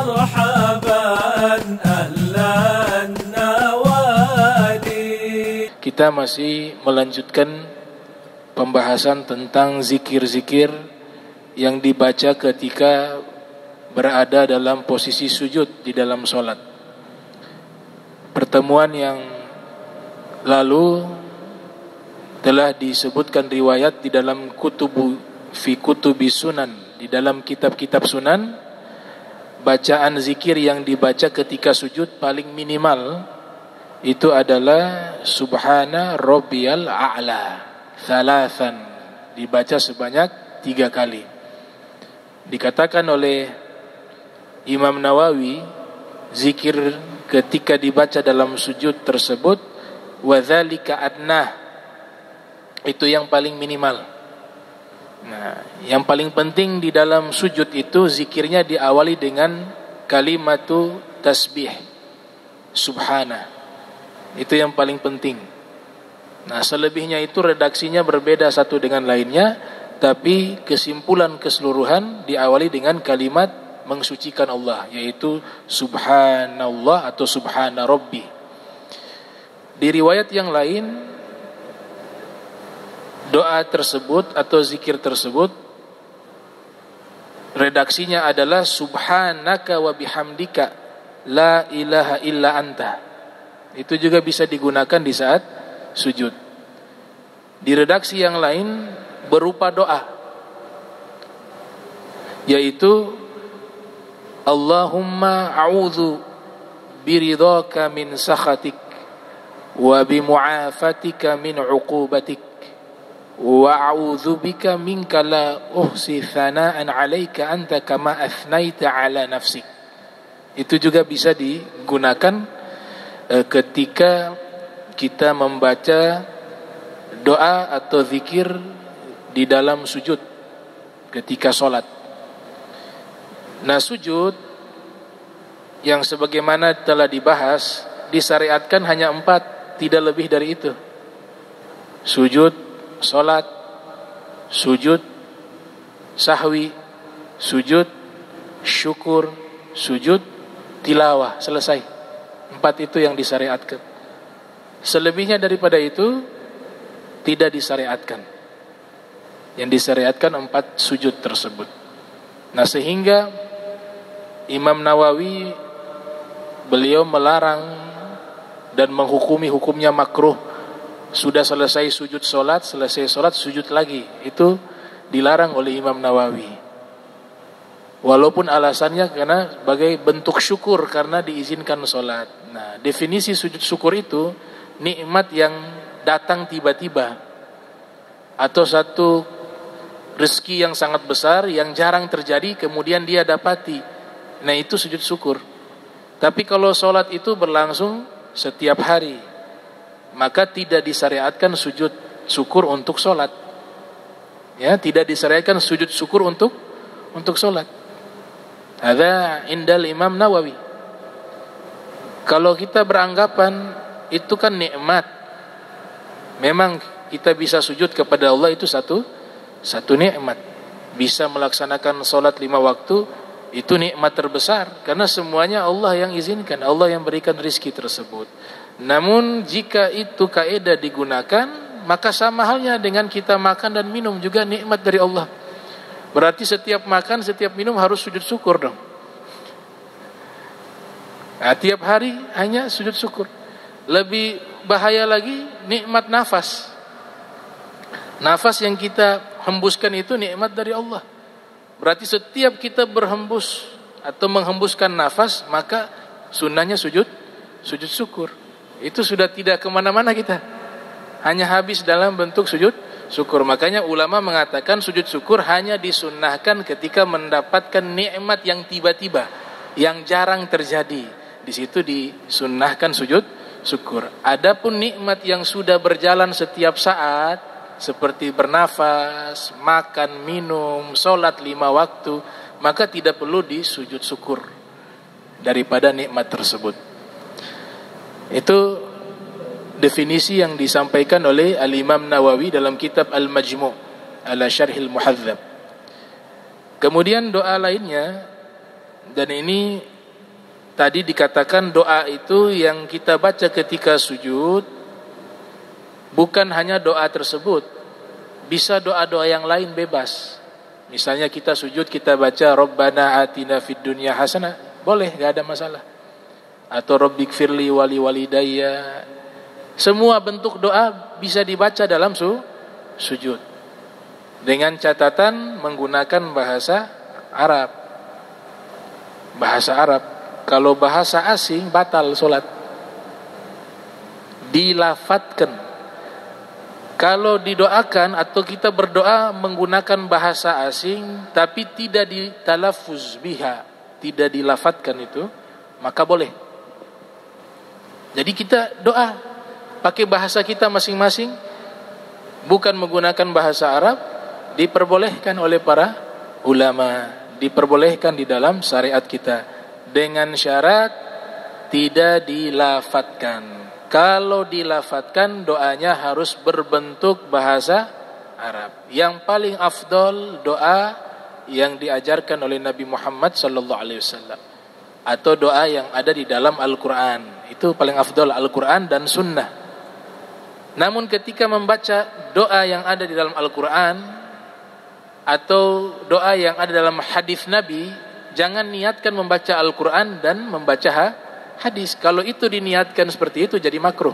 مرحبا أهلا النوادي. Kita masih melanjutkan pembahasan tentang zikir-zikir yang dibaca ketika berada dalam posisi sujud di dalam sholat. Pertemuan yang lalu telah disebutkan riwayat di dalam kutubi sunan, di dalam kitab-kitab sunan, bacaan zikir yang dibaca ketika sujud paling minimal itu adalah Subhana Rabbiyal A'la thalathan, dibaca sebanyak 3 kali. Dikatakan oleh Imam Nawawi, zikir ketika dibaca dalam sujud tersebut wa dzalika adnah, itu yang paling minimal. Nah, yang paling penting di dalam sujud itu zikirnya diawali dengan kalimatu tasbih, subhana. Itu yang paling penting. Nah, selebihnya itu redaksinya berbeda satu dengan lainnya, tapi kesimpulan keseluruhan diawali dengan kalimat mensucikan Allah, yaitu subhanallah atau subhana rabbi. Di riwayat yang lain, doa tersebut atau zikir tersebut redaksinya adalah subhanaka wa bihamdika la ilaha illa anta. Itu juga bisa digunakan di saat sujud. Di redaksi yang lain berupa doa, yaitu Allahumma a'udzu biridhaka min sakhatik wa bimu'afatika min 'uqubatik wa a'udzu bika minka la uhsi thana'an 'alaika anta kama athnaita 'ala nafsik. Itu juga bisa digunakan ketika kita membaca doa atau zikir di dalam sujud ketika sholat. Nah, sujud yang sebagaimana telah dibahas disyariatkan hanya 4, tidak lebih dari itu. Sujud sholat, sujud sahwi, sujud syukur, sujud tilawah, selesai. 4 itu yang disyariatkan. Selebihnya daripada itu tidak disyariatkan. Yang disyariatkan 4 sujud tersebut. Nah, sehingga Imam Nawawi beliau melarang dan menghukumi hukumnya makruh. Sudah selesai sujud solat, selesai solat sujud lagi. Itu dilarang oleh Imam Nawawi. Walaupun alasannya karena sebagai bentuk syukur karena diizinkan solat. Nah, definisi sujud syukur itu nikmat yang datang tiba-tiba atau satu rezeki yang sangat besar yang jarang terjadi kemudian dia dapati. Nah, itu sujud syukur. Tapi kalau solat itu berlangsung setiap hari, maka tidak disyariatkan sujud syukur untuk solat. Ya, tidak disyariatkan sujud syukur untuk solat. Ada indal Imam Nawawi. Kalau kita beranggapan itu kan nikmat, memang kita bisa sujud kepada Allah itu satu nikmat. Bisa melaksanakan solat 5 waktu itu nikmat terbesar karena semuanya Allah yang izinkan, Allah yang berikan rizki tersebut. Namun jika itu kaidah digunakan, maka sama halnya dengan kita makan dan minum juga nikmat dari Allah. Berarti setiap makan, setiap minum harus sujud syukur dong. Nah, tiap hari hanya sujud syukur. Lebih bahaya lagi nikmat nafas. Nafas yang kita hembuskan itu nikmat dari Allah. Berarti setiap kita berhembus atau menghembuskan nafas, maka sunnahnya sujud syukur. Itu sudah tidak kemana-mana kita, hanya habis dalam bentuk sujud syukur. Makanya ulama mengatakan sujud syukur hanya disunnahkan ketika mendapatkan nikmat yang tiba-tiba, yang jarang terjadi. Di situ disunnahkan sujud syukur. Adapun nikmat yang sudah berjalan setiap saat, seperti bernafas, makan, minum, sholat 5 waktu, maka tidak perlu disujud syukur daripada nikmat tersebut. Itu definisi yang disampaikan oleh Al-Imam Nawawi dalam kitab Al-Majmu' ala Syarhil Muhadzab. Kemudian doa lainnya, dan ini Tadi dikatakan doa itu yang kita baca ketika sujud bukan hanya doa tersebut, bisa doa-doa yang lain bebas. Misalnya kita sujud, kita baca Rabbana atina fid dunya hasanah, boleh, gak ada masalah. Atau Rabbighfirli wali walidayya. Semua bentuk doa bisa dibaca dalam sujud. Dengan catatan menggunakan bahasa Arab. Bahasa Arab. Kalau bahasa asing batal solat. Dilafatkan. Kalau didoakan atau kita berdoa menggunakan bahasa asing tapi tidak ditalaffuz biha, tidak dilafatkan itu, maka boleh. Jadi kita doa pakai bahasa kita masing-masing, bukan menggunakan bahasa Arab, diperbolehkan oleh para ulama, diperbolehkan di dalam syariat kita. Dengan syarat tidak dilafatkan. Kalau dilafatkan doanya harus berbentuk bahasa Arab. Yang paling afdol doa yang diajarkan oleh Nabi Muhammad sallallahu alaihi wasallam atau doa yang ada di dalam Al-Qur'an. Itu paling afdol, Al-Qur'an dan sunnah. Namun ketika membaca doa yang ada di dalam Al-Qur'an atau doa yang ada dalam hadis Nabi, jangan niatkan membaca Al-Quran dan membaca hadis. Kalau itu diniatkan seperti itu jadi makruh.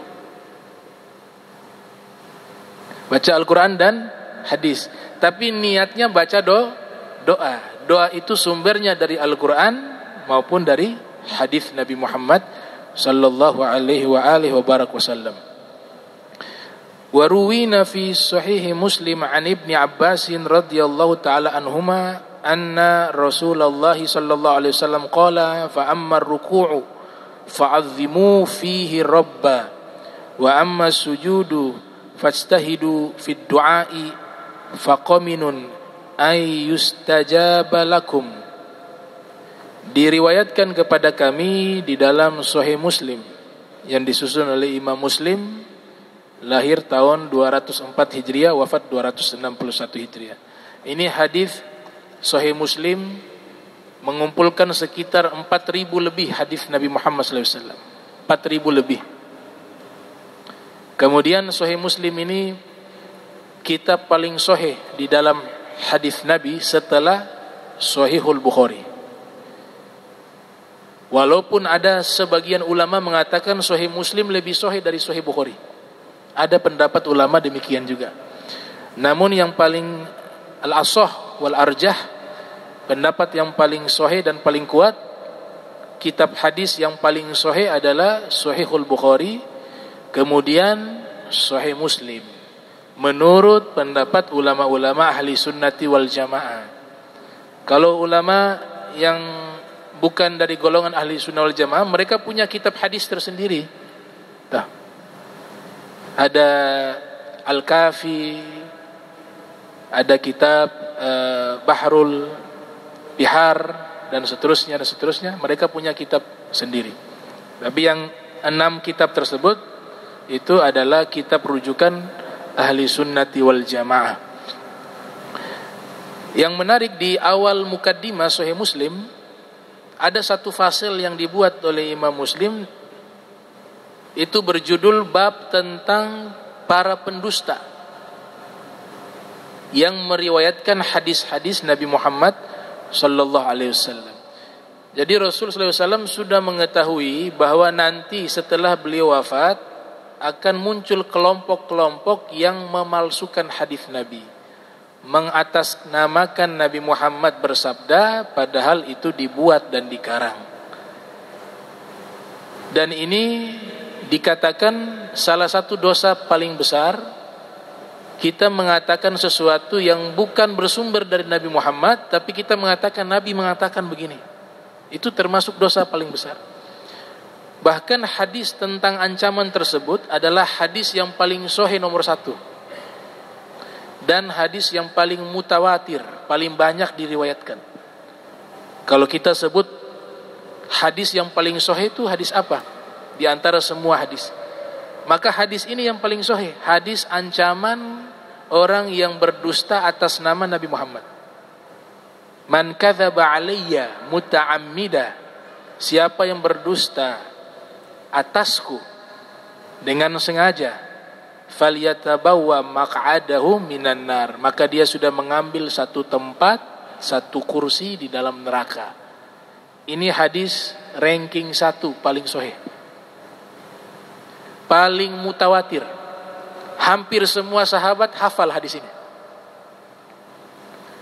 Baca Al-Quran dan hadis, tapi niatnya baca doa. Doa itu sumbernya dari Al-Quran maupun dari hadis Nabi Muhammad sallallahu alaihi wa alihi wa barak wasallam. Wa ruwina fi sahih Muslim an Ibni Abbas radhiyallahu taala anhuma anna Rasulullah sallallahu alaihi wasallam qala fa amma ar-ruku'u fa'azzimu fihi rabba wa amma as-sujudu fajtahidu fid du'a'i faqaminun ay yustajaba lakum. Diriwayatkan kepada kami di dalam Sahih Muslim yang disusun oleh Imam Muslim, lahir tahun 204 Hijriah, wafat 261 Hijriah. Ini hadis Sahih Muslim mengumpulkan sekitar 4.000 lebih hadis Nabi Muhammad SAW. 4.000 lebih. Kemudian Sahih Muslim ini kitab paling sahih di dalam hadis Nabi setelah Sahihul Bukhari. Walaupun ada sebagian ulama mengatakan Sahih Muslim lebih sahih dari Sahih Bukhari. Ada pendapat ulama demikian juga. Namun yang paling al-asah wal arjah, pendapat yang paling sahih dan paling kuat, kitab hadis yang paling sahih adalah Sahihul Bukhari, kemudian Sahih Muslim, menurut pendapat ulama-ulama ahli sunnati wal jamaah. Kalau ulama yang bukan dari golongan ahli sunnah wal jamaah, mereka punya kitab hadis tersendiri. Ada Al-Kafi, ada kitab Bahrul Bihar dan seterusnya. Mereka punya kitab sendiri. Tapi yang 6 kitab tersebut itu adalah kitab rujukan ahli sunnati wal jamaah. Yang menarik di awal mukaddimah Sahih Muslim, ada satu fasal yang dibuat oleh Imam Muslim, itu berjudul bab tentang para pendusta yang meriwayatkan hadis-hadis Nabi Muhammad sallallahu alaihi wasallam. Jadi Rasul sallallahu alaihi wasallam sudah mengetahui bahwa nanti setelah beliau wafat akan muncul kelompok-kelompok yang memalsukan hadis Nabi, mengatasnamakan Nabi Muhammad bersabda padahal itu dibuat dan dikarang. Dan ini dikatakan salah satu dosa paling besar, kita mengatakan sesuatu yang bukan bersumber dari Nabi Muhammad, tapi kita mengatakan Nabi mengatakan begini. Itu termasuk dosa paling besar. Bahkan hadis tentang ancaman tersebut adalah hadis yang paling sahih nomor 1. Dan hadis yang paling mutawatir, paling banyak diriwayatkan. Kalau kita sebut hadis yang paling sahih itu hadis apa? Di antara semua hadis, maka hadis ini yang paling sahih, hadis ancaman orang yang berdusta atas nama Nabi Muhammad. Man kadzaba alayya muta'ammida, siapa yang berdusta atasku dengan sengaja, falyatabawwa maq'adahu minan nar, maka dia sudah mengambil satu tempat, satu kursi di dalam neraka. Ini hadis ranking 1 paling sahih, paling mutawatir. Hampir semua sahabat hafal hadis ini.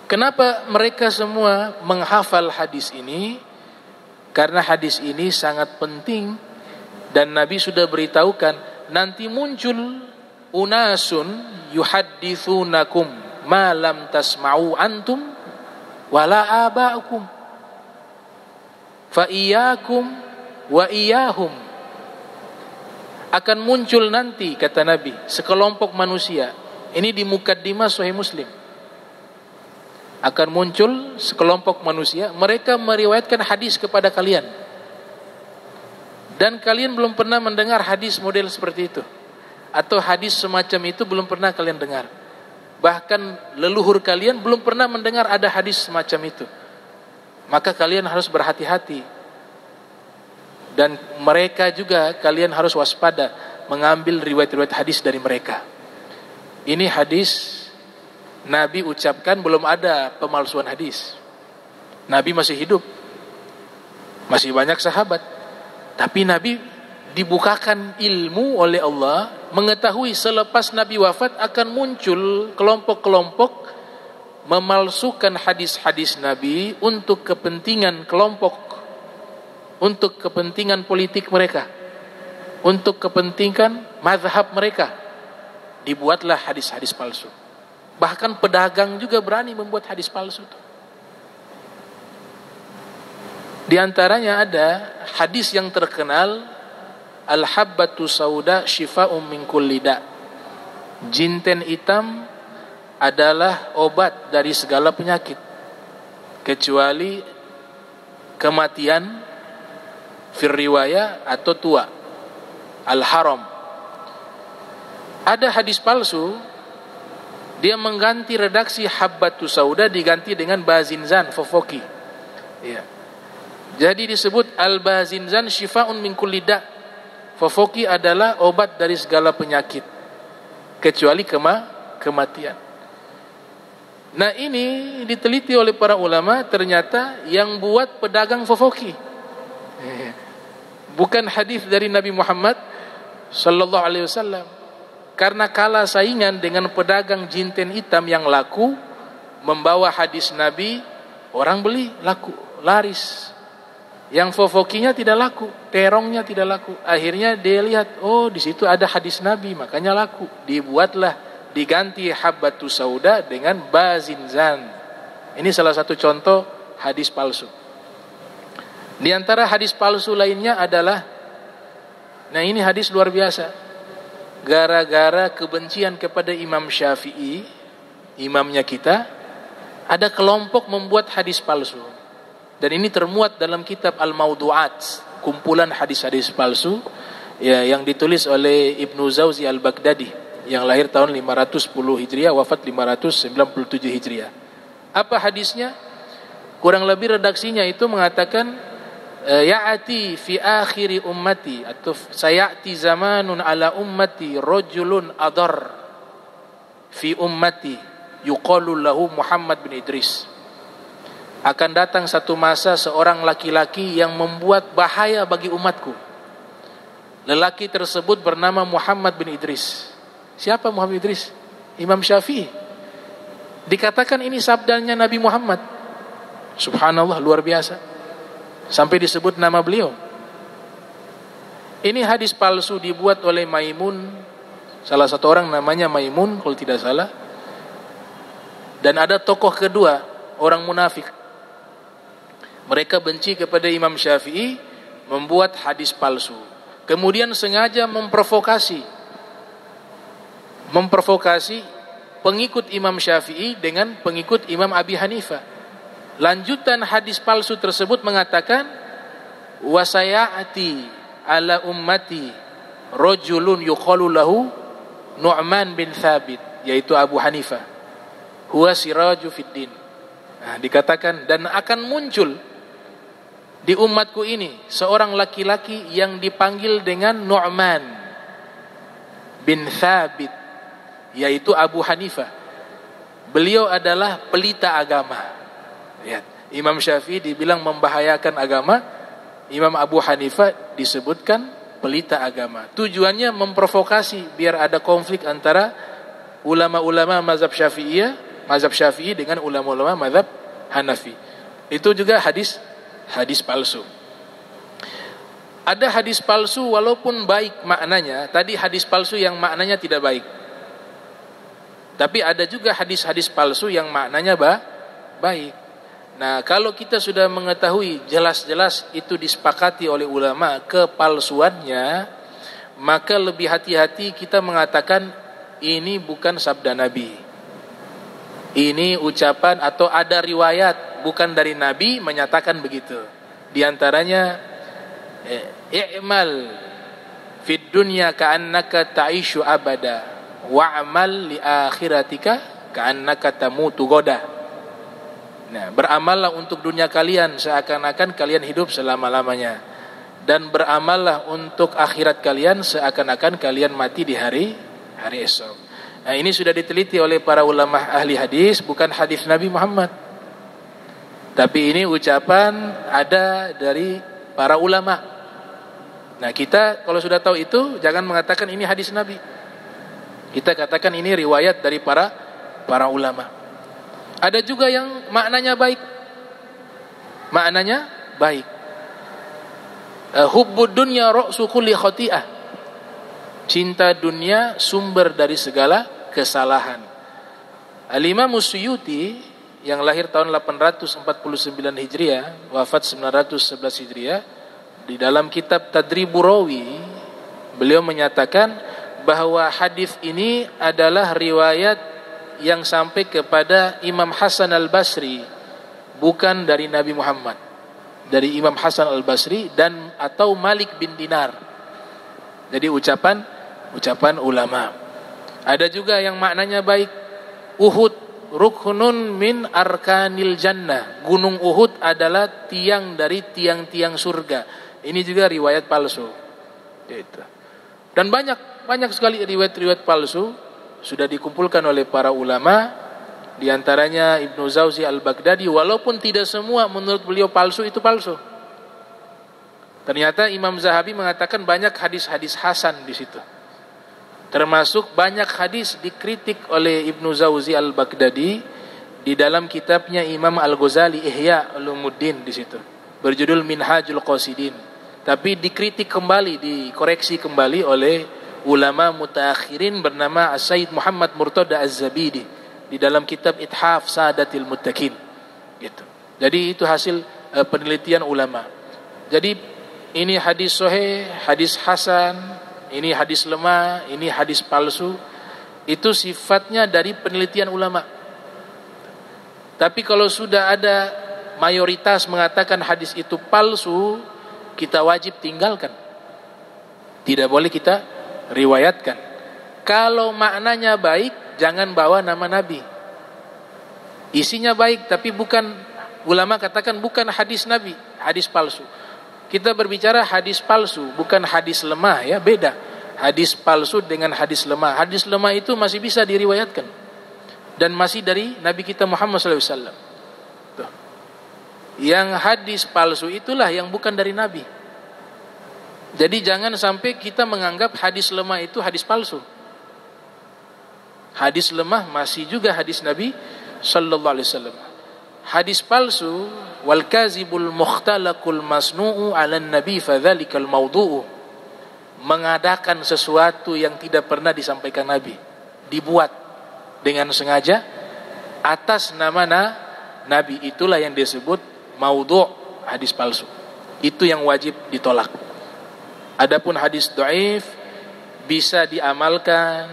Kenapa mereka semua menghafal hadis ini? Karena hadis ini sangat penting dan Nabi sudah beritahukan nanti muncul unasun yuhadditsunakum ma lam tasma'u antum wala aba'ukum fa iyyakum wa iyyahum. Akan muncul nanti, kata Nabi, sekelompok manusia. Ini di mukaddimah Sahih Muslim. Akan muncul sekelompok manusia, mereka meriwayatkan hadis kepada kalian, dan kalian belum pernah mendengar hadis model seperti itu, atau hadis semacam itu belum pernah kalian dengar. Bahkan leluhur kalian belum pernah mendengar ada hadis semacam itu. Maka kalian harus berhati-hati, dan mereka juga kalian harus waspada mengambil riwayat-riwayat hadis dari mereka. Ini hadis Nabi ucapkan, belum ada pemalsuan hadis. Nabi masih hidup, masih banyak sahabat, tapi Nabi dibukakan ilmu oleh Allah, mengetahui selepas Nabi wafat akan muncul kelompok-kelompok memalsukan hadis-hadis Nabi untuk kepentingan kelompok, untuk kepentingan politik mereka, untuk kepentingan mazhab mereka. Dibuatlah hadis-hadis palsu. Bahkan pedagang juga berani membuat hadis palsu. Di antaranya ada hadis yang terkenal, al-habbatu sauda shifa'un min kulli da. Jinten hitam adalah obat dari segala penyakit kecuali kematian, fir riwayah, atau tua, al-haram. Ada hadis palsu, dia mengganti redaksi habbatu sauda diganti dengan bazinzan fofoki. Ya. Jadi disebut al-bazinzan shifa'un min kulli da. Fofoki adalah obat dari segala penyakit kecuali kematian. Nah, ini diteliti oleh para ulama, ternyata yang buat pedagang fofoki. Bukan hadis dari Nabi Muhammad sallallahu alaihi wasallam. Karena kalah saingan dengan pedagang jinten hitam yang laku, membawa hadis Nabi, orang beli, laku, laris. Yang fofokinya tidak laku, terongnya tidak laku. Akhirnya dia lihat, oh di situ ada hadis Nabi, makanya laku. Dibuatlah, diganti habbatu sauda dengan bazinzan. Ini salah satu contoh hadis palsu. Di antara hadis palsu lainnya adalah, nah ini hadis luar biasa. Gara-gara kebencian kepada Imam Syafi'i, imamnya kita, ada kelompok membuat hadis palsu. Dan ini termuat dalam kitab Al-Mawdu'at, kumpulan hadis-hadis palsu, ya, yang ditulis oleh Ibnu Zawzi Al-Baghdadi, yang lahir tahun 510 Hijriah, wafat 597 Hijriah. Apa hadisnya? Kurang lebih redaksinya itu mengatakan, ya'ati fi akhiri ummati, atau sayati zamanun ala ummati rajulun adar fi ummati yuqalu lahu Muhammad bin Idris. Akan datang satu masa seorang laki-laki yang membuat bahaya bagi umatku. Lelaki tersebut bernama Muhammad bin Idris. Siapa Muhammad bin Idris? Imam Syafi'i. Dikatakan ini sabdanya Nabi Muhammad. Subhanallah, luar biasa. Sampai disebut nama beliau. Ini hadis palsu dibuat oleh Maimun, salah satu orang namanya Maimun kalau tidak salah. Dan ada tokoh kedua, orang munafik. Mereka benci kepada Imam Syafi'i, membuat hadis palsu. Kemudian sengaja memprovokasi pengikut Imam Syafi'i dengan pengikut Imam Abi Hanifah. Lanjutan hadis palsu tersebut mengatakan, wasayati ala ummati rajulun yuqalu lahu Nu'man bin Thabit, yaitu Abu Hanifah, huwa siraju fiddin. Nah, dikatakan, dan akan muncul di umatku ini seorang laki-laki yang dipanggil dengan Nu'man bin Thabit, yaitu Abu Hanifah. Beliau adalah pelita agama. Lihat, Imam Syafi'i dibilang membahayakan agama, Imam Abu Hanifah disebutkan pelita agama. Tujuannya memprovokasi biar ada konflik antara ulama-ulama mazhab Syafi'i dengan ulama-ulama mazhab Hanafi. Itu juga hadis palsu. Ada hadis palsu walaupun baik maknanya. Tadi hadis palsu yang maknanya tidak baik. Tapi ada juga hadis-hadis palsu yang maknanya baik. Nah, kalau kita sudah mengetahui jelas-jelas itu disepakati oleh ulama kepalsuannya, maka lebih hati-hati kita mengatakan ini bukan sabda Nabi. Ini ucapan atau ada riwayat bukan dari Nabi menyatakan begitu. Di antaranya i'mal fid dunya ka'annaka ta'ishu abada wa'amal li akhiratika ka'annaka tamutu goda. Nah, beramallah untuk dunia kalian seakan-akan kalian hidup selama-lamanya, dan beramallah untuk akhirat kalian seakan-akan kalian mati di hari esok. Nah, ini sudah diteliti oleh para ulama ahli hadis, bukan hadis Nabi Muhammad. Tapi ini ucapan ada dari para ulama. Nah, kita kalau sudah tahu itu jangan mengatakan ini hadis Nabi. Kita katakan ini riwayat dari para ulama. Ada juga yang maknanya baik. Maknanya baik. Hubbud dunya ra'su kulli khati'ah. Cinta dunia sumber dari segala kesalahan. Al-Imam Suyuti yang lahir tahun 849 Hijriah, wafat 911 Hijriah, di dalam kitab Tadribur Rawi beliau menyatakan bahwa hadis ini adalah riwayat yang sampai kepada Imam Hasan Al-Basri, bukan dari Nabi Muhammad. Dari Imam Hasan Al-Basri dan atau Malik bin Dinar. Jadi ucapan ulama. Ada juga yang maknanya baik. Uhud ruknun min arkanil jannah. Gunung Uhud adalah tiang dari tiang-tiang surga. Ini juga riwayat palsu. Itu. Dan banyak sekali riwayat-riwayat palsu sudah dikumpulkan oleh para ulama, di antaranya Ibnu Zawzi Al-Baghdadi, walaupun tidak semua menurut beliau palsu itu palsu. Ternyata Imam Zahabi mengatakan banyak hadis-hadis hasan di situ. Termasuk banyak hadis dikritik oleh Ibnu Zawzi Al-Baghdadi di dalam kitabnya Imam Al-Ghazali Ihya Ulumuddin di situ, berjudul Minhajul Qasidin. Tapi dikritik kembali, dikoreksi kembali oleh ulama mutaakhirin bernama Sayyid Muhammad Murtada Az-Zabidi di dalam kitab Ithaf Sadatil Muttaqin gitu. Jadi itu hasil penelitian ulama. Jadi ini hadis sahih, hadis hasan, ini hadis lemah, ini hadis palsu. Itu sifatnya dari penelitian ulama. Tapi kalau sudah ada mayoritas mengatakan hadis itu palsu, kita wajib tinggalkan. Tidak boleh kita riwayatkan. Kalau maknanya baik, jangan bawa nama Nabi. Isinya baik, tapi bukan, ulama katakan bukan hadis Nabi, hadis palsu. Kita berbicara hadis palsu, bukan hadis lemah, ya, beda. Hadis palsu dengan hadis lemah. Hadis lemah itu masih bisa diriwayatkan dan masih dari Nabi kita Muhammad SAW. Tuh. Yang hadis palsu itulah yang bukan dari Nabi. Jadi jangan sampai kita menganggap hadis lemah itu hadis palsu. Hadis lemah masih juga hadis Nabi sallallahu alaihi wasallam. Hadis palsu, wal kazibul mukhtalaqul masnu'u 'ala nabi fadzalikal mawdu'u. Mengadakan sesuatu yang tidak pernah disampaikan Nabi, dibuat dengan sengaja atas nama Nabi, itulah yang disebut maudhu', hadis palsu. Itu yang wajib ditolak. Adapun hadis dhaif bisa diamalkan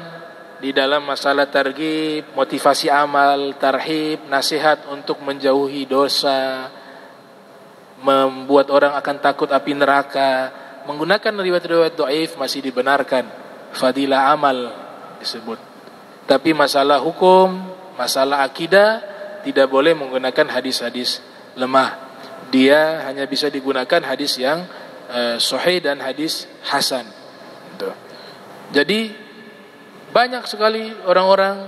di dalam masalah targhib, motivasi amal, tarhib, nasihat untuk menjauhi dosa, membuat orang akan takut api neraka. Menggunakan riwayat-riwayat dhaif masih dibenarkan, fadilah amal disebut. Tapi masalah hukum, masalah akidah tidak boleh menggunakan hadis-hadis lemah. Dia hanya bisa digunakan hadis yang sahih dan hadis hasan. Jadi banyak sekali orang-orang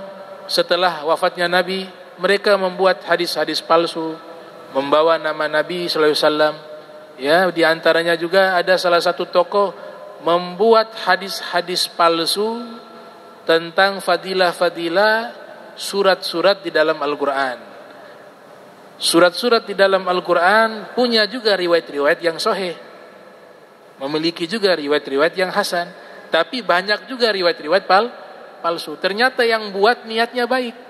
setelah wafatnya Nabi, mereka membuat hadis-hadis palsu, membawa nama Nabi sallallahu alaihi wasallam. Ya, di antaranya juga ada salah satu tokoh membuat hadis-hadis palsu tentang fadilah-fadilah surat-surat di dalam Al-Qur'an. Surat-surat di dalam Al-Qur'an punya juga riwayat-riwayat yang sahih. Memiliki juga riwayat-riwayat yang hasan, tapi banyak juga riwayat-riwayat palsu. Ternyata yang buat niatnya baik.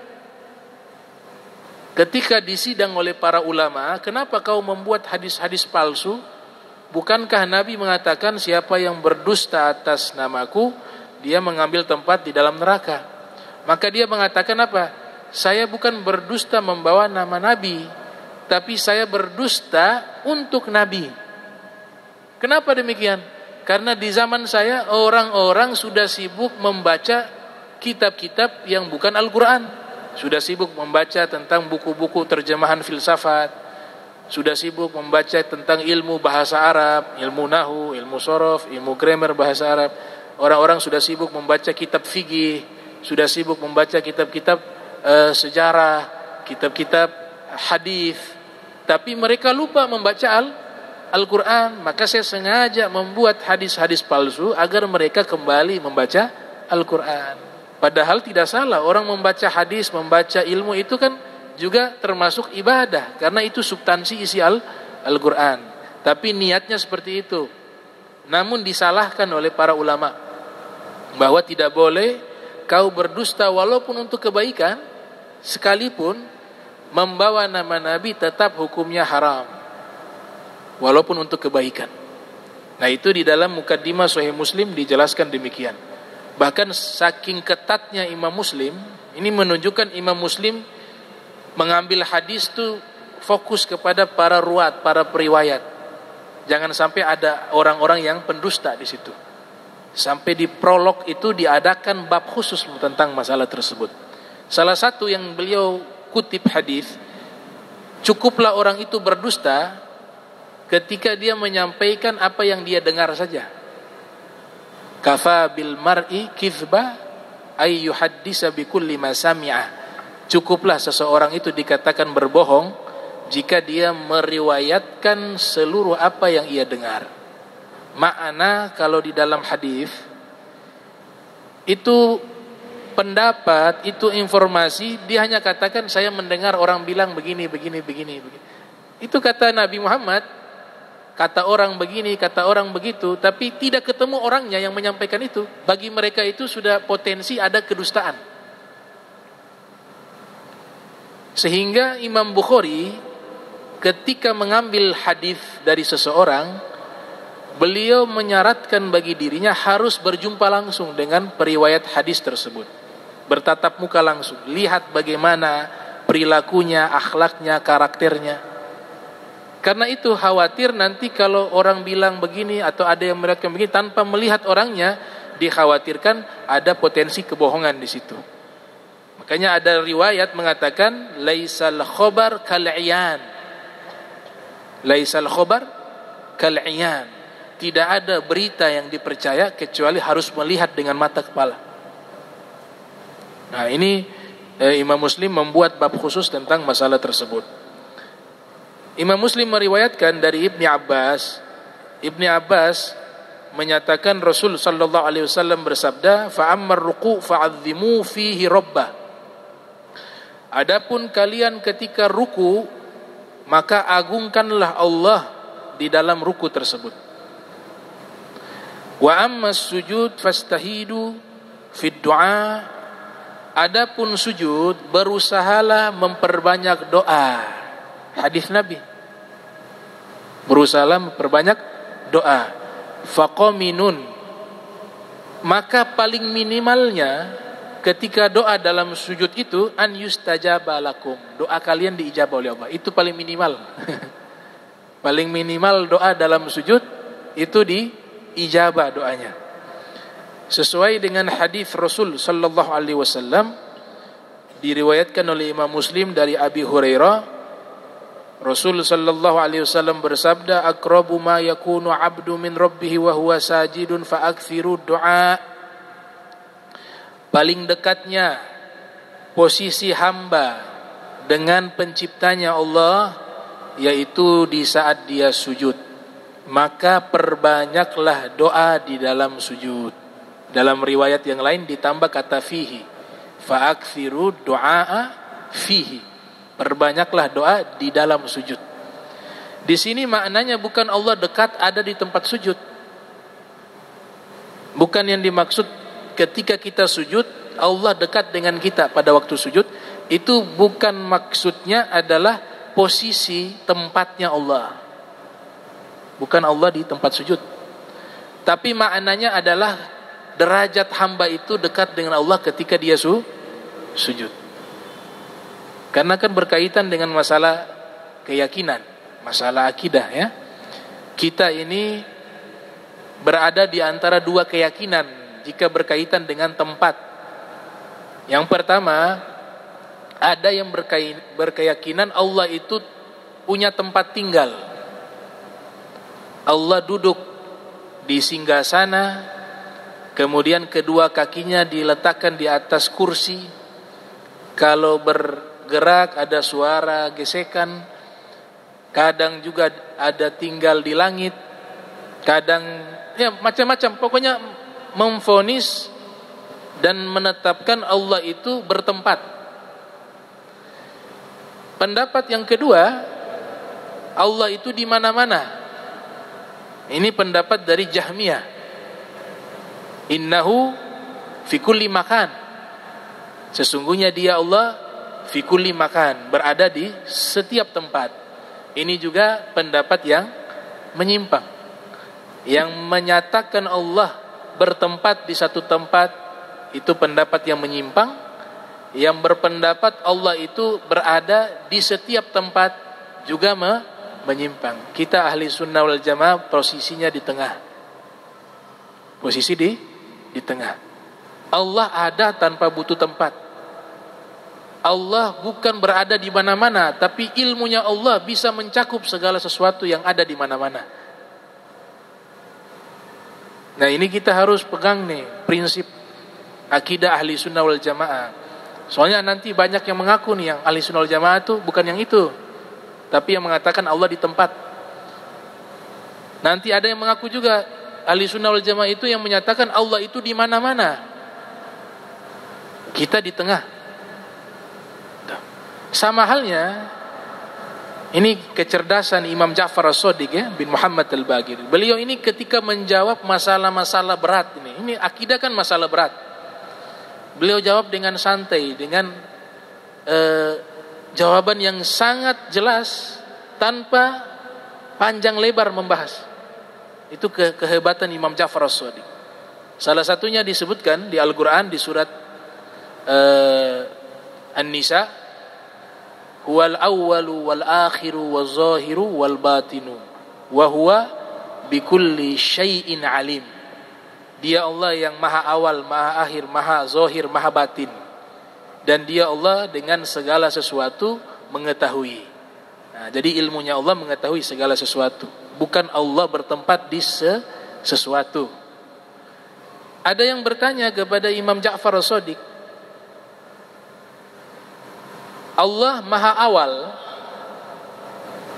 Ketika disidang oleh para ulama, kenapa kau membuat hadis-hadis palsu? Bukankah Nabi mengatakan siapa yang berdusta atas namaku, dia mengambil tempat di dalam neraka? Maka dia mengatakan apa? Saya bukan berdusta membawa nama Nabi, tapi saya berdusta untuk Nabi. Kenapa demikian? Karena di zaman saya orang-orang sudah sibuk membaca kitab-kitab yang bukan Al-Quran. Sudah sibuk membaca tentang buku-buku terjemahan filsafat, sudah sibuk membaca tentang ilmu bahasa Arab, ilmu nahu, ilmu sorof, ilmu grammar bahasa Arab. Orang-orang sudah sibuk membaca kitab fikih, sudah sibuk membaca kitab-kitab sejarah, kitab-kitab hadis, tapi mereka lupa membaca Al-Quran. Maka saya sengaja membuat hadis-hadis palsu agar mereka kembali membaca Al-Quran. Padahal tidak salah, orang membaca hadis, membaca ilmu itu kan juga termasuk ibadah, karena itu substansi isi Al-Quran. Tapi niatnya seperti itu. Namun disalahkan oleh para ulama bahwa tidak boleh kau berdusta walaupun untuk kebaikan, sekalipun membawa nama Nabi tetap hukumnya haram, walaupun untuk kebaikan. Nah, itu di dalam mukaddimah Sahih Muslim dijelaskan demikian. Bahkan saking ketatnya Imam Muslim, ini menunjukkan Imam Muslim mengambil hadis itu fokus kepada para ruwat, para periwayat. Jangan sampai ada orang-orang yang pendusta di situ. Sampai di prolog itu diadakan bab khusus tentang masalah tersebut. Salah satu yang beliau kutip hadis, cukuplah orang itu berdusta ketika dia menyampaikan apa yang dia dengar saja. Kafa bil mar'i kizba ay yuhaddisa bi kulli ma sami'a. Cukuplah seseorang itu dikatakan berbohong jika dia meriwayatkan seluruh apa yang ia dengar. Makna kalau di dalam hadis itu pendapat, itu informasi, dia hanya katakan saya mendengar orang bilang begini. Itu kata Nabi Muhammad, kata orang begini, kata orang begitu, tapi tidak ketemu orangnya yang menyampaikan itu. Bagi mereka itu sudah potensi ada kedustaan. Sehingga Imam Bukhari ketika mengambil hadis dari seseorang, beliau menyaratkan bagi dirinya harus berjumpa langsung dengan periwayat hadis tersebut. Bertatap muka langsung, lihat bagaimana perilakunya, akhlaknya, karakternya. Karena itu khawatir nanti kalau orang bilang begini atau ada yang meriwayatkan begini tanpa melihat orangnya, dikhawatirkan ada potensi kebohongan di situ. Makanya ada riwayat mengatakan laisal khobar kal'iyan. Laisal khobar kal'iyan. Tidak ada berita yang dipercaya kecuali harus melihat dengan mata kepala. Nah, ini Imam Muslim membuat bab khusus tentang masalah tersebut. Imam Muslim meriwayatkan dari Ibni Abbas. Ibni Abbas menyatakan Rasul sallallahu alaihi wasallam bersabda, "Fa'ammar ruku' fa'azzimu fihi rabbah." Adapun kalian ketika ruku, maka agungkanlah Allah di dalam ruku tersebut. Wa ammas sujud fastahidu fid du'a. Adapun sujud, berusahalah memperbanyak doa. Hadis Nabi. Berusahalah memperbanyak doa. Faqaminun. Maka paling minimalnya ketika doa dalam sujud itu an yustajaba lakum. Doa kalian diijabah oleh Allah. Itu paling minimal. Paling minimal doa dalam sujud itu diijabah doanya. Sesuai dengan hadis Rasul sallallahu alaihi wasallam diriwayatkan oleh Imam Muslim dari Abi Hurairah, Rasul sallallahu alaihi wasallam bersabda, aqrabu ma yakunu 'abdu min rabbih wa huwa sajidun fa aktsiru du'a. Paling dekatnya posisi hamba dengan penciptanya Allah yaitu di saat dia sujud. Maka perbanyaklah doa di dalam sujud. Dalam riwayat yang lain ditambah kata fihi. Fa aktsiru du'a fihi. Perbanyaklah doa di dalam sujud. Di sini maknanya bukan Allah dekat ada di tempat sujud. Bukan yang dimaksud ketika kita sujud Allah dekat dengan kita pada waktu sujud. Itu bukan maksudnya adalah posisi tempatnya Allah. Bukan Allah di tempat sujud. Tapi maknanya adalah derajat hamba itu dekat dengan Allah ketika dia sujud. Karena kan berkaitan dengan masalah keyakinan, masalah akidah ya. Kita ini berada di antara dua keyakinan jika berkaitan dengan tempat. Yang pertama, ada yang berkeyakinan Allah itu punya tempat tinggal. Allah duduk di singgasana, kemudian kedua kakinya diletakkan di atas kursi. Kalau bergerak ada suara gesekan, kadang juga ada tinggal di langit, kadang ya macam-macam. Pokoknya memvonis dan menetapkan Allah itu bertempat. Pendapat yang kedua, Allah itu di mana-mana. Ini pendapat dari Jahmiyah. Innahu fi kulli makan. Sesungguhnya dia Allah fi kulli makan, berada di setiap tempat. Ini juga pendapat yang menyimpang. Yang menyatakan Allah bertempat di satu tempat itu pendapat yang menyimpang. Yang berpendapat Allah itu berada di setiap tempat juga menyimpang. Kita ahli sunnah wal jamaah posisinya di tengah. Posisi di tengah. Allah ada tanpa butuh tempat. Allah bukan berada di mana-mana, tapi ilmunya Allah bisa mencakup segala sesuatu yang ada di mana-mana. Nah, ini kita harus pegang nih prinsip akidah ahli sunnah wal jamaah. Soalnya nanti banyak yang mengaku nih yang ahli sunnah wal jamaah itu bukan yang itu, tapi yang mengatakan Allah di tempat. Nanti ada yang mengaku juga ahli sunnah wal jamaah itu yang menyatakan Allah itu di mana-mana. Kita di tengah. Sama halnya, ini kecerdasan Imam Ja'far As-Shadiq ya, bin Muhammad Al-Baqir. Beliau ini ketika menjawab masalah-masalah berat ini akidah kan masalah berat. Beliau jawab dengan santai, dengan jawaban yang sangat jelas tanpa panjang lebar membahas. Itu kehebatan Imam Ja'far As-Shadiq. Salah satunya disebutkan di Al-Quran di surat An-Nisa, huwal awwalu wal akhiru wal zahiru wal batinu wa huwa bikulli syai'in alim. Dia Allah yang maha awal, maha akhir, maha zahir, maha batin. Dan dia Allah dengan segala sesuatu mengetahui. Nah, jadi ilmunya Allah mengetahui segala sesuatu. Bukan Allah bertempat di sesuatu. Ada yang bertanya kepada Imam Ja'far As-Shadiq, Allah maha awal,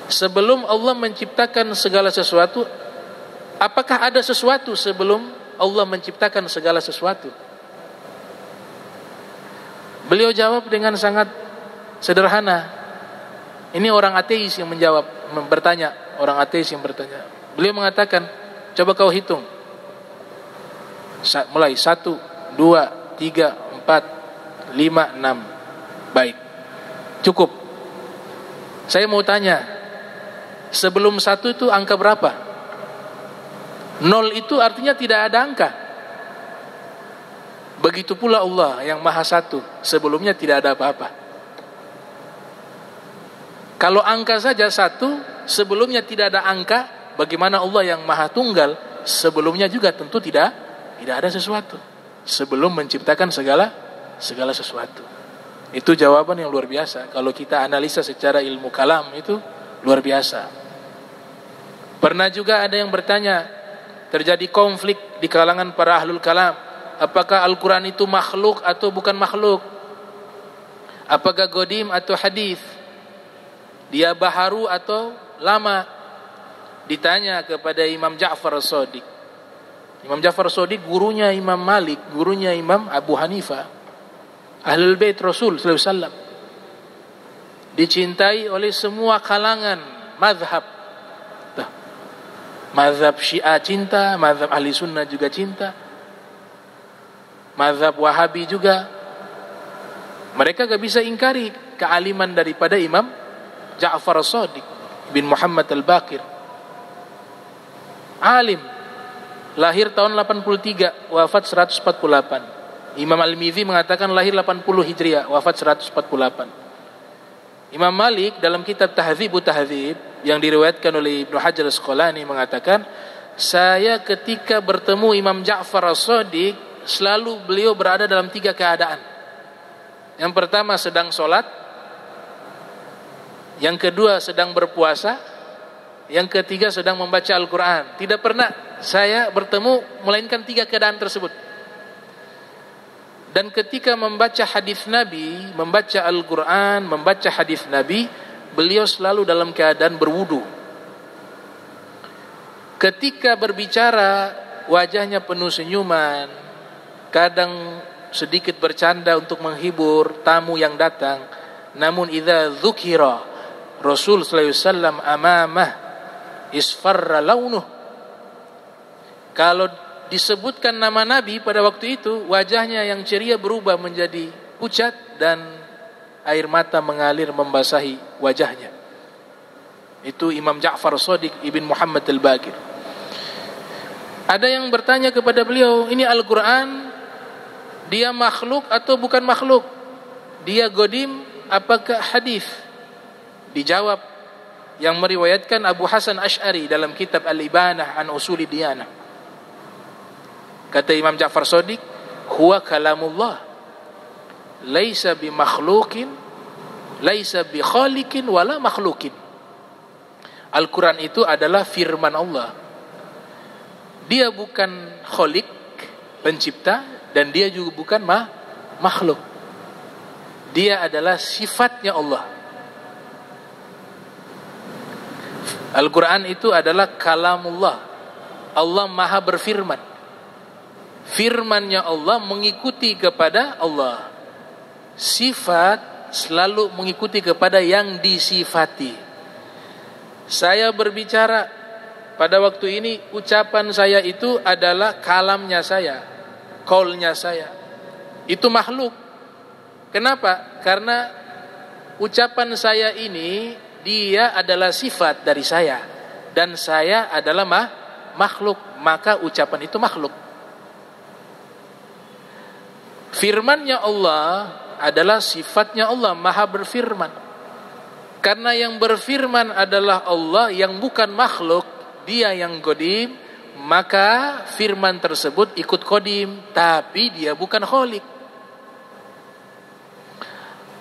sebelum Allah menciptakan segala sesuatu, apakah ada sesuatu sebelum Allah menciptakan segala sesuatu? Beliau jawab dengan sangat sederhana. Ini orang ateis yang menjawab, bertanya, orang ateis yang bertanya. Beliau mengatakan, coba kau hitung. Mulai 1, 2, 3, 4, 5, 6. Baik. Cukup. Saya mau tanya, sebelum 1 itu angka berapa? 0 itu artinya tidak ada angka. Begitu pula Allah yang maha satu, sebelumnya tidak ada apa-apa. Kalau angka saja 1, sebelumnya tidak ada angka, bagaimana Allah yang maha tunggal, sebelumnya juga tentu tidak ada sesuatu. Sebelum menciptakan segala sesuatu. Itu jawaban yang luar biasa. Kalau kita analisa secara ilmu kalam itu Luar biasa. Pernah juga ada yang bertanya, terjadi konflik di kalangan para ahlul kalam, apakah Al-Quran itu makhluk atau bukan makhluk? Apakah godim atau hadis? Dia baharu atau lama? Ditanya kepada Imam Ja'far As-Shadiq. Imam Ja'far As-Shadiq gurunya Imam Malik, gurunya Imam Abu Hanifah, Ahlul Bait Rasul sallallahu alaihi wasallam. Dicintai oleh semua kalangan mazhab. Mazhab Syiah cinta, mazhab Ahli Sunnah juga cinta, mazhab Wahabi juga. Mereka gak bisa ingkari kealiman daripada Imam Ja'far As-Shadiq bin Muhammad Al-Baqir. Alim, lahir tahun 83, wafat 148. Imam Al-Mizzi mengatakan lahir 80 Hijriah, wafat 148. Imam Malik dalam kitab Tahdzibu Tahdzib yang diriwayatkan oleh Ibnu Hajar Asqalani mengatakan, saya ketika bertemu Imam Ja'far As-Shadiq selalu beliau berada dalam 3 keadaan. Yang pertama sedang sholat, yang kedua sedang berpuasa, yang ketiga sedang membaca Al-Quran. Tidak pernah saya bertemu melainkan 3 keadaan tersebut. Dan ketika membaca hadis Nabi, membaca Al-Quran, membaca hadis Nabi, beliau selalu dalam keadaan berwudu. Ketika berbicara, wajahnya penuh senyuman, kadang sedikit bercanda untuk menghibur tamu yang datang. Namun idza dzukira Rasul sallallahu alaihi wasallam amamah isfarra launuh. Kalau disebutkan nama Nabi pada waktu itu, wajahnya yang ceria berubah menjadi pucat dan air mata mengalir membasahi wajahnya. Itu Imam Ja'far As-Shadiq ibn Muhammad Al-Baqir. Ada yang bertanya kepada beliau, ini Al-Quran, dia makhluk atau bukan makhluk? Dia godim apakah hadis? Dijawab yang meriwayatkan Abu Hasan Asy'ari dalam kitab Al-Ibanah an Usuli Diyanah. Kata Imam Ja'far Shadiq, huwa kalamullah, laisa bi makhlukin, laisa bi khalikin wala makhlukin. Al-Quran itu adalah firman Allah. Dia bukan khalik, pencipta, dan dia juga bukan makhluk. Dia adalah sifatnya Allah. Al-Quran itu adalah kalamullah. Allah maha berfirman. Firmannya Allah mengikuti kepada Allah. Sifat selalu mengikuti kepada yang disifati. Saya berbicara pada waktu ini, ucapan saya itu adalah kalamnya saya, qaulnya saya. Itu makhluk. Kenapa? Karena ucapan saya ini dia adalah sifat dari saya dan saya adalah makhluk, maka ucapan itu makhluk. Firmannya Allah adalah sifatnya Allah, maha berfirman. Karena yang berfirman adalah Allah yang bukan makhluk, dia yang qadim, maka firman tersebut ikut qadim, tapi dia bukan khaliq.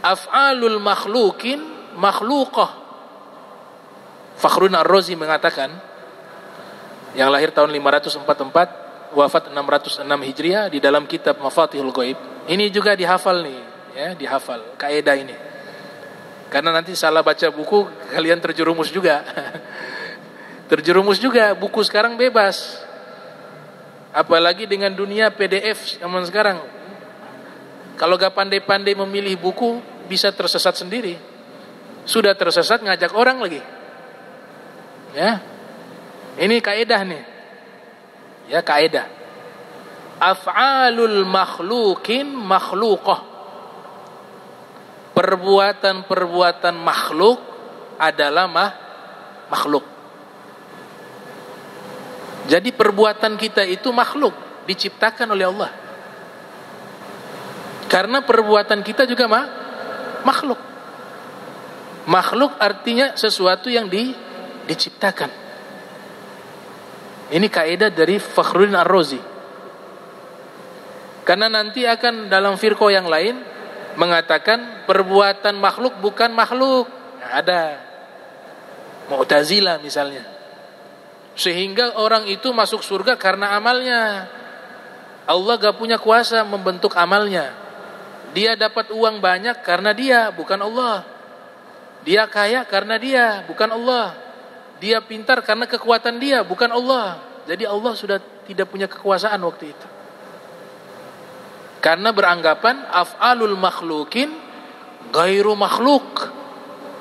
Af'alul makhlukin makhluqah. Fakhrun Ar-Razi mengatakan, yang lahir tahun 544, wafat 606 Hijriah, di dalam kitab Mafatihul Ghaib. Ini juga dihafal nih, ya, dihafal kaidah ini. Karena nanti salah baca buku kalian terjerumus juga. Terjerumus juga, buku sekarang bebas. Apalagi dengan dunia PDF zaman sekarang. Kalau gak pandai-pandai memilih buku, bisa tersesat sendiri. Sudah tersesat ngajak orang lagi. Ya. Ini kaidah nih. Ya, kaidah. Af'alul makhlukin makhluqah. Perbuatan-perbuatan makhluk adalah makhluk. Jadi perbuatan kita itu makhluk, diciptakan oleh Allah. Karena perbuatan kita juga makhluk. Makhluk artinya sesuatu yang diciptakan. Ini kaidah dari Fakhruddin Ar-Razi. Karena nanti akan dalam firqah yang lain mengatakan perbuatan makhluk bukan makhluk. Nah, ada. Mu'tazilah misalnya. Sehingga orang itu masuk surga karena amalnya. Allah gak punya kuasa membentuk amalnya. Dia dapat uang banyak karena dia, bukan Allah. Dia kaya karena dia, bukan Allah. Dia pintar karena kekuatan dia, bukan Allah. Jadi Allah sudah tidak punya kekuasaan waktu itu. Karena beranggapan af'alul makhlukin ghairu makhluk.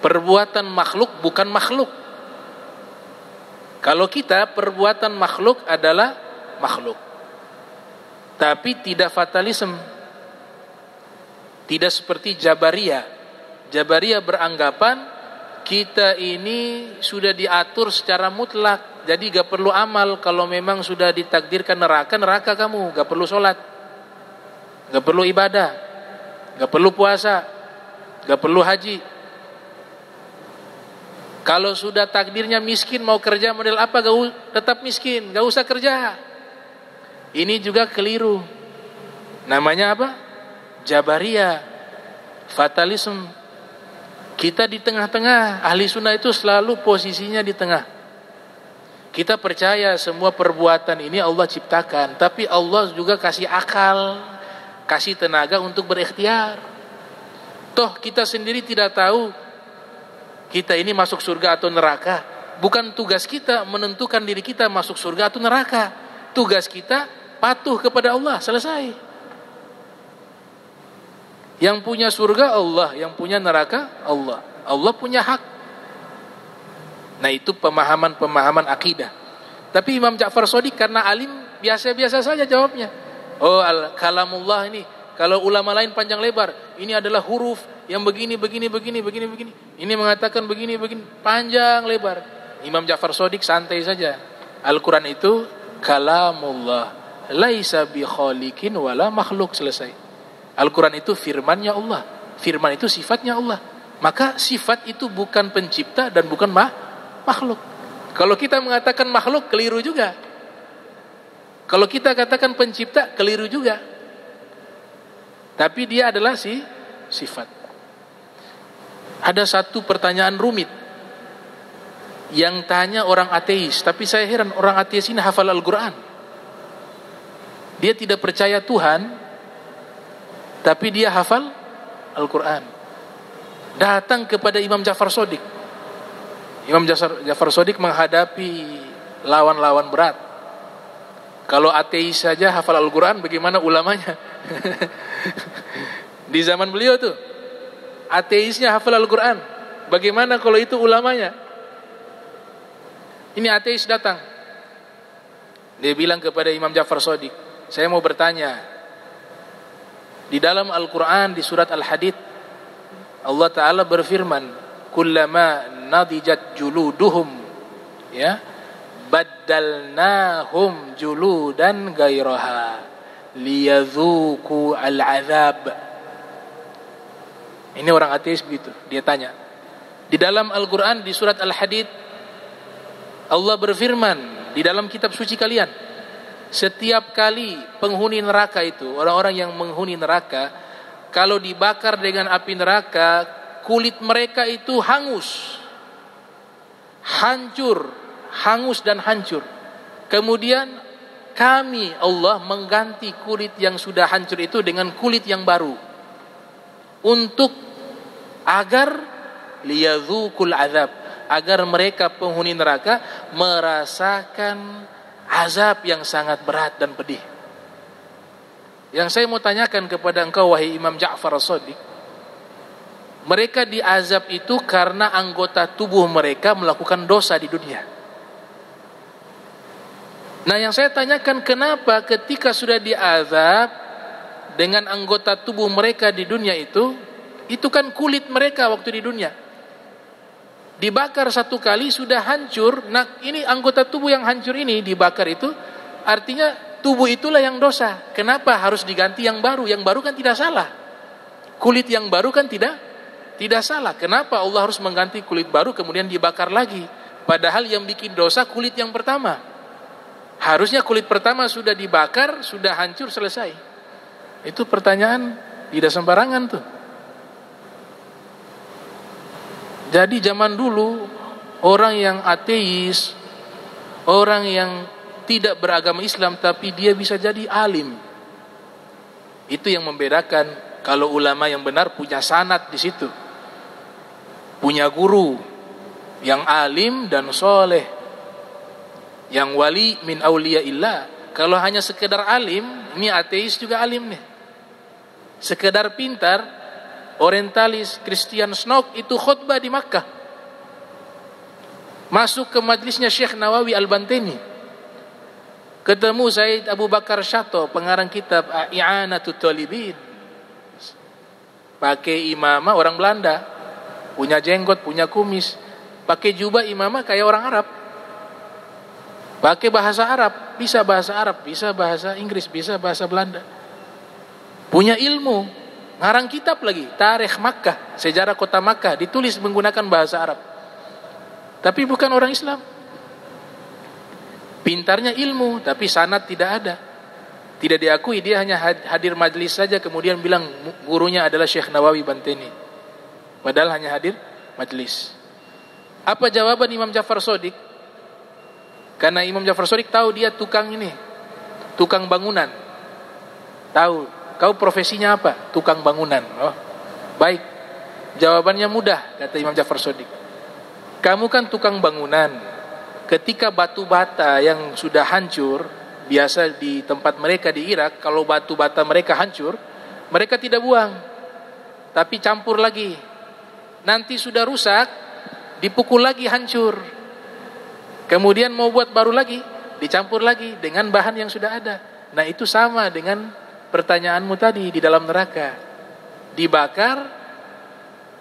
Perbuatan makhluk bukan makhluk. Kalau kita, perbuatan makhluk adalah makhluk. Tapi tidak fatalisme. Tidak seperti Jabariyah. Jabariyah beranggapan kita ini sudah diatur secara mutlak. Jadi gak perlu amal. Kalau memang sudah ditakdirkan neraka, neraka kamu. Gak perlu sholat, gak perlu ibadah, gak perlu puasa, gak perlu haji. Kalau sudah takdirnya miskin, mau kerja model apa, tetap miskin, gak usah kerja. Ini juga keliru. Namanya apa? Jabariyah, fatalisme. Kita di tengah-tengah. Ahli sunnah itu selalu posisinya di tengah. Kita percaya semua perbuatan ini Allah ciptakan, tapi Allah juga kasih akal, kasih tenaga untuk berikhtiar. Toh kita sendiri tidak tahu kita ini masuk surga atau neraka. Bukan tugas kita menentukan diri kita masuk surga atau neraka. Tugas kita patuh kepada Allah, selesai. Yang punya surga Allah, yang punya neraka Allah. Allah punya hak. Nah, itu pemahaman-pemahaman akidah. Tapi Imam Ja'far Shadiq karena alim biasa-biasa saja jawabnya. Oh, kalamullah ini, kalau ulama lain panjang lebar, ini adalah huruf yang begini. Ini mengatakan begini, panjang lebar. Imam Ja'far Shadiq santai saja. Al-Quran itu kalamullah, laisa bi khaliqin wala makhluk, selesai. Al-Quran itu firmannya Allah. Firman itu sifatnya Allah. Maka sifat itu bukan pencipta dan bukan makhluk. Kalau kita mengatakan makhluk, keliru juga. Kalau kita katakan pencipta, keliru juga. Tapi dia adalah sifat. Ada satu pertanyaan rumit yang tanya orang ateis. Tapi saya heran, orang ateis ini hafal Al-Quran. Dia tidak percaya Tuhan, tapi dia hafal Al-Quran. Datang kepada Imam Ja'far Shadiq. Imam Ja'far Shadiq menghadapi lawan-lawan berat. Kalau ateis saja hafal Al-Quran, bagaimana ulamanya? Di zaman beliau tuh ateisnya hafal Al-Quran, bagaimana kalau itu ulamanya? Ini ateis datang. Dia bilang kepada Imam Ja'far Shadiq, saya mau bertanya. Di dalam Al-Quran di surat Al-Hadid, Allah Ta'ala berfirman, kullama nadijat juluduhum, ya, baddalnahum juludan gairaha liyadzuku al-azab. Ini orang ateis begitu. Dia tanya. Di dalam Al-Quran di surat Al-Hadid, Allah berfirman di dalam kitab suci kalian, setiap kali penghuni neraka itu, orang-orang yang menghuni neraka, kalau dibakar dengan api neraka, kulit mereka itu hangus, dan hancur. Kemudian kami, Allah, mengganti kulit yang sudah hancur itu dengan kulit yang baru, untuk agar liyadzukul azab, agar mereka penghuni neraka merasakan azab yang sangat berat dan pedih. Yang saya mau tanyakan kepada engkau, wahai Imam Ja'far Shadiq, mereka diazab itu karena anggota tubuh mereka melakukan dosa di dunia. Nah, yang saya tanyakan, kenapa ketika sudah diazab dengan anggota tubuh mereka di dunia itu kan kulit mereka waktu di dunia. Dibakar satu kali sudah hancur. Nah, ini anggota tubuh yang hancur ini dibakar itu, artinya tubuh itulah yang dosa. Kenapa harus diganti yang baru? Yang baru kan tidak salah. Kulit yang baru kan tidak salah. Kenapa Allah harus mengganti kulit baru kemudian dibakar lagi? Padahal yang bikin dosa kulit yang pertama. Harusnya kulit pertama sudah dibakar, sudah hancur, selesai. Itu pertanyaan tidak sembarangan tuh. Jadi zaman dulu orang yang ateis, orang yang tidak beragama Islam tapi dia bisa jadi alim. Itu yang membedakan. Kalau ulama yang benar punya sanad di situ, punya guru yang alim dan soleh, yang wali min auliyaillah. Kalau hanya sekedar alim, ini ateis juga alim nih. Sekedar pintar, orientalis, Christian Snok itu khutbah di Makkah. Masuk ke majlisnya Syekh Nawawi Al-Bantani, ketemu Said Abu Bakar Syato, pengarang kitab I'anatul Talibin, pakai imamah orang Belanda, punya jenggot, punya kumis, pakai jubah imamah kayak orang Arab, pakai bahasa Arab, bisa bahasa Arab, bisa bahasa Inggris, bisa bahasa Belanda, punya ilmu, ngarang kitab lagi, Tarikh Makkah, sejarah kota Makkah, ditulis menggunakan bahasa Arab. Tapi bukan orang Islam. Pintarnya ilmu, tapi sanad tidak ada. Tidak diakui, dia hanya hadir majlis saja kemudian bilang gurunya adalah Syekh Nawawi Banteni. Padahal hanya hadir majlis. Apa jawaban Imam Ja'far Shadiq? Karena Imam Ja'far Shadiq tahu dia tukang ini, tukang bangunan. Tahu, kau profesinya apa? Tukang bangunan. Oh, baik. Jawabannya mudah, kata Imam Ja'far Shadiq. Kamu kan tukang bangunan. Ketika batu bata yang sudah hancur, biasa di tempat mereka di Irak, kalau batu bata mereka hancur, mereka tidak buang, tapi campur lagi. Nanti sudah rusak, dipukul lagi hancur. Kemudian mau buat baru lagi, dicampur lagi dengan bahan yang sudah ada. Nah, itu sama dengan pertanyaanmu tadi di dalam neraka. Dibakar,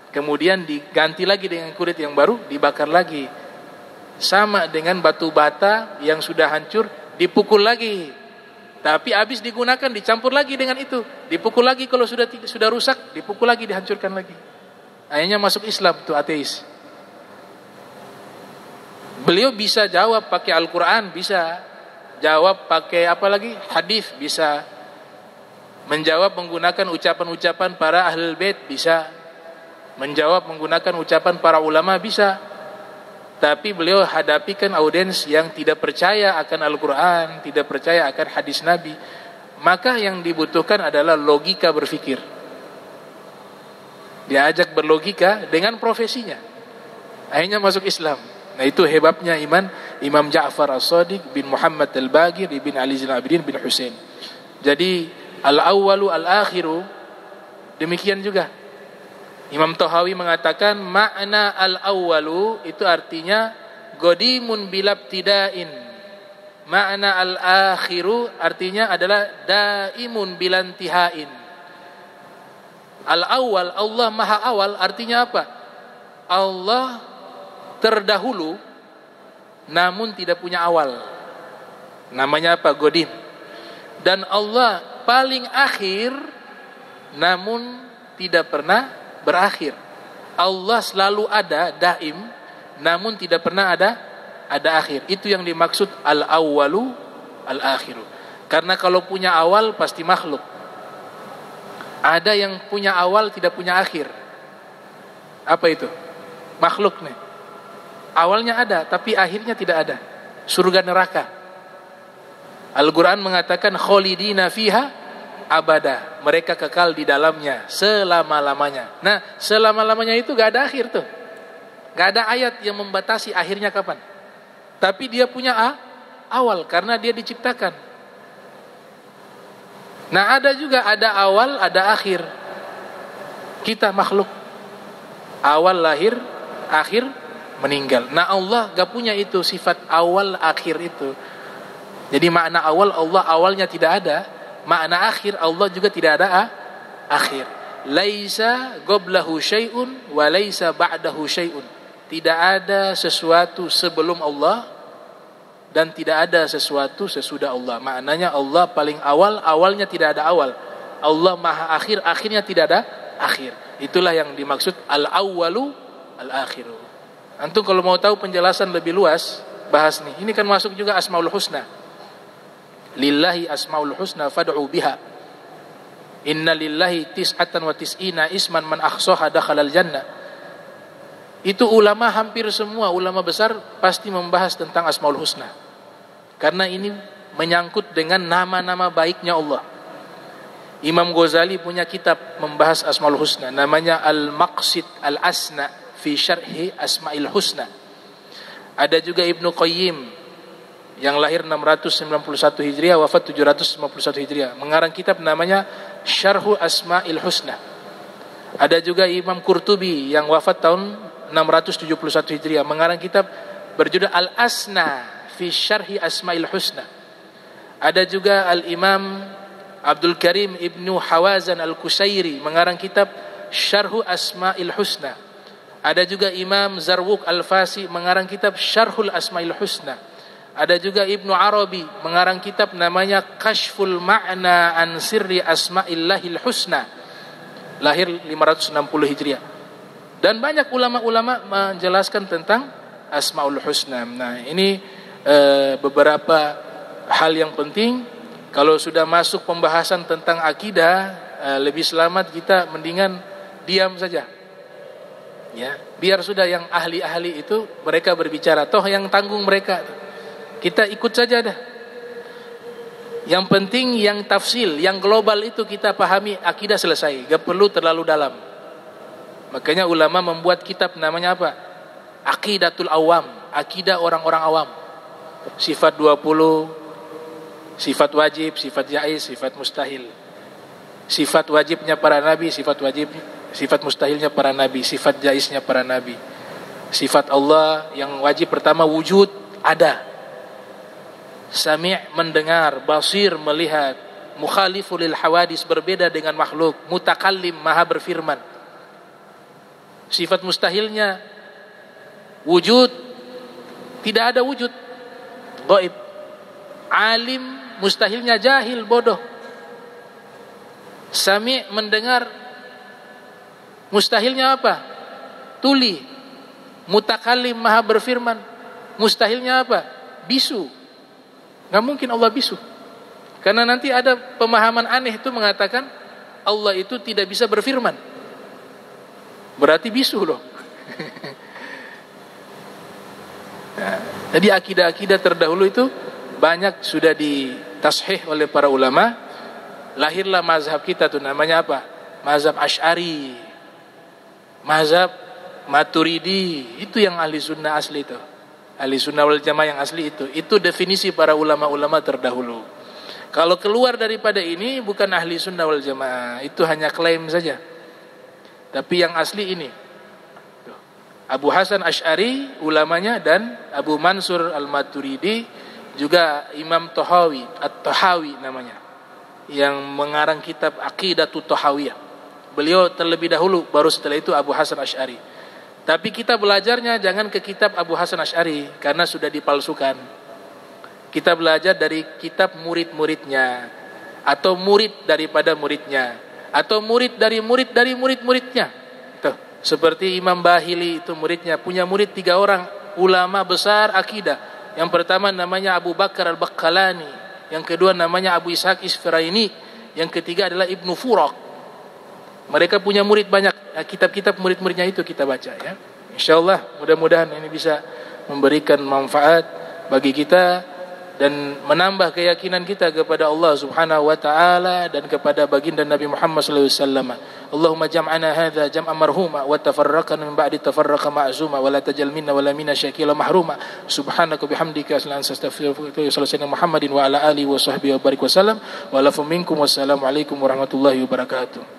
kemudian diganti lagi dengan kulit yang baru, dibakar lagi. Sama dengan batu bata yang sudah hancur, dipukul lagi. Tapi habis digunakan, dicampur lagi dengan itu. Dipukul lagi kalau sudah rusak, dipukul lagi, dihancurkan lagi. Akhirnya masuk Islam tuh ateis. Beliau bisa jawab pakai Al-Quran, bisa. Jawab pakai apa lagi? Hadis, bisa. Menjawab menggunakan ucapan-ucapan para Ahlul Bait, bisa. Menjawab menggunakan ucapan para ulama, bisa. Tapi beliau hadapikan audiens yang tidak percaya akan Al-Quran, tidak percaya akan hadis Nabi. Maka yang dibutuhkan adalah logika berpikir. Diajak berlogika dengan profesinya. Akhirnya masuk Islam. Nah, itu hebatnya Imam Ja'far As-Shadiq bin Muhammad Al-Baqir bin Ali Zainal Abidin bin Husain. Jadi al-awwalu al-akhiru, demikian juga Imam Tahawi mengatakan makna al-awwalu itu artinya godimun bilabtidain. Makna al-akhiru artinya adalah daimun bilantihain. Al-awwal, Allah maha awal, artinya apa? Allah terdahulu namun tidak punya awal. Namanya apa? Godim. Dan Allah paling akhir namun tidak pernah berakhir. Allah selalu ada, daim, namun tidak pernah ada akhir. Itu yang dimaksud al-awwalu al-akhiru. Karena kalau punya awal pasti makhluk. Ada yang punya awal tidak punya akhir. Apa itu? Makhluk nih. Awalnya ada tapi akhirnya tidak ada. Surga neraka. Al-Quran mengatakan kholidina fiha abada, mereka kekal di dalamnya selama-lamanya. Nah, selama-lamanya itu gak ada akhir tuh. Gak ada ayat yang membatasi akhirnya kapan. Tapi dia punya awal karena dia diciptakan. Nah, ada juga ada awal, ada akhir. Kita makhluk. Awal lahir, akhir meninggal. Nah, Allah gak punya itu sifat awal akhir itu. Jadi makna awal, Allah awalnya tidak ada. Makna akhir, Allah juga tidak ada akhir. Laisa qablahu syai'un wa laisa ba'dahu syai'un. Tidak ada sesuatu sebelum Allah dan tidak ada sesuatu sesudah Allah. Maknanya Allah paling awal, awalnya tidak ada awal. Allah maha akhir, akhirnya tidak ada akhir. Itulah yang dimaksud al-awwalu al-akhiru. Antum kalau mau tahu penjelasan lebih luas, bahas nih. Ini kan masuk juga Asmaul Husna. Lillahi asmaul husna fad'u biha. Inna lillahi tis'atan wa tis'ina isman man ahsaha dakhalal jannah. Itu ulama hampir semua ulama besar pasti membahas tentang Asmaul Husna. Karena ini menyangkut dengan nama-nama baiknya Allah. Imam Ghazali punya kitab membahas Asmaul Husna, namanya Al-Maqsid Al-Asna fi Syarhi Asmaul Husna. Ada juga Ibnu Qayyim yang lahir 691 Hijriah, wafat 751 Hijriah, mengarang kitab namanya Syarhu Asmaul Husna. Ada juga Imam Qurtubi yang wafat tahun 671 Hijriah, mengarang kitab berjudul Al-Asna fi Syarhi Asmaul Husna. Ada juga Al-Imam Abdul Karim Ibnu Hawazan Al-Kusairi, mengarang kitab Syarhu Asmaul Husna. Ada juga Imam Zarwuq Al-Fasi, mengarang kitab Syarhul Asmaul Husna. Ada juga Ibnu Arabi, mengarang kitab namanya Kashful Ma'na an Sirri Asma'illahil Husna, lahir 560 Hijriah. Dan banyak ulama-ulama menjelaskan tentang Asmaul Husna. Nah, ini beberapa hal yang penting. Kalau sudah masuk pembahasan tentang akidah, lebih selamat kita mendingan diam saja. Ya, biar sudah yang ahli-ahli itu mereka berbicara, toh yang tanggung mereka. Kita ikut saja dah. Yang penting yang tafsil, yang global itu kita pahami, akidah selesai, gak perlu terlalu dalam. Makanya ulama membuat kitab namanya apa? Aqidatul Awam, akidah orang-orang awam. Sifat 20, sifat wajib, sifat jaiz, sifat mustahil. Sifat wajibnya para nabi, sifat mustahilnya para nabi, sifat jaiznya para nabi. Sifat Allah yang wajib pertama wujud, ada. Sami' mendengar, basir melihat, mukhaliful lil hawadis berbeda dengan makhluk, mutakallim maha berfirman. Sifat mustahilnya wujud, tidak ada wujud, gaib. Alim, mustahilnya jahil, bodoh. Sami' mendengar, mustahilnya apa? Tuli. Mutakallim maha berfirman, mustahilnya apa? Bisu. Gak mungkin Allah bisu. Karena nanti ada pemahaman aneh itu mengatakan Allah itu tidak bisa berfirman. Berarti bisu loh. Nah, jadi akidah-akidah terdahulu itu banyak sudah ditashih oleh para ulama. Lahirlah mazhab kita tuh namanya apa? Mazhab Asy'ari, mazhab Maturidi. Itu yang ahli sunnah asli itu. Ahli sunnah wal jamaah yang asli itu definisi para ulama-ulama terdahulu. Kalau keluar daripada ini bukan ahli sunnah wal jamaah, itu hanya klaim saja. Tapi yang asli ini Abu Hasan Asy'ari ulamanya, dan Abu Mansur Al-Maturidi, juga Imam Tahawi, At-Tahawi namanya, yang mengarang kitab Aqidatut Tahawiyah. Beliau terlebih dahulu, baru setelah itu Abu Hasan Asy'ari. Tapi kita belajarnya jangan ke kitab Abu Hasan Asy'ari karena sudah dipalsukan. Kita belajar dari kitab murid-muridnya, atau murid daripada muridnya, atau murid dari murid-muridnya. Tuh, seperti Imam Bahili itu muridnya, punya murid 3 orang ulama besar akidah. Yang pertama namanya Abu Bakar Al-Baqqalani, yang kedua namanya Abu Ishaq Isfiraini, yang ketiga adalah Ibnu Furak. Mereka punya murid banyak. Kitab-kitab murid-muridnya itu kita baca ya. Insyaallah mudah-mudahan ini bisa memberikan manfaat bagi kita dan menambah keyakinan kita kepada Allah Subhanahu wa taala dan kepada baginda Nabi Muhammad sallallahu alaihi wasallam. Allahumma jam'ana hadza jam'an marhuma wa tafarraqna min ba'di tafarraqa ma'zuma wa la tajal minna wa la minna syakila mahruma. Subhanaka bihamdika astaghfiruka wa atubu Muhammadin wa ala alihi wa sahbihi wa barik wasallam wa lafu minkum wassalamu alaikum warahmatullahi wabarakatuh.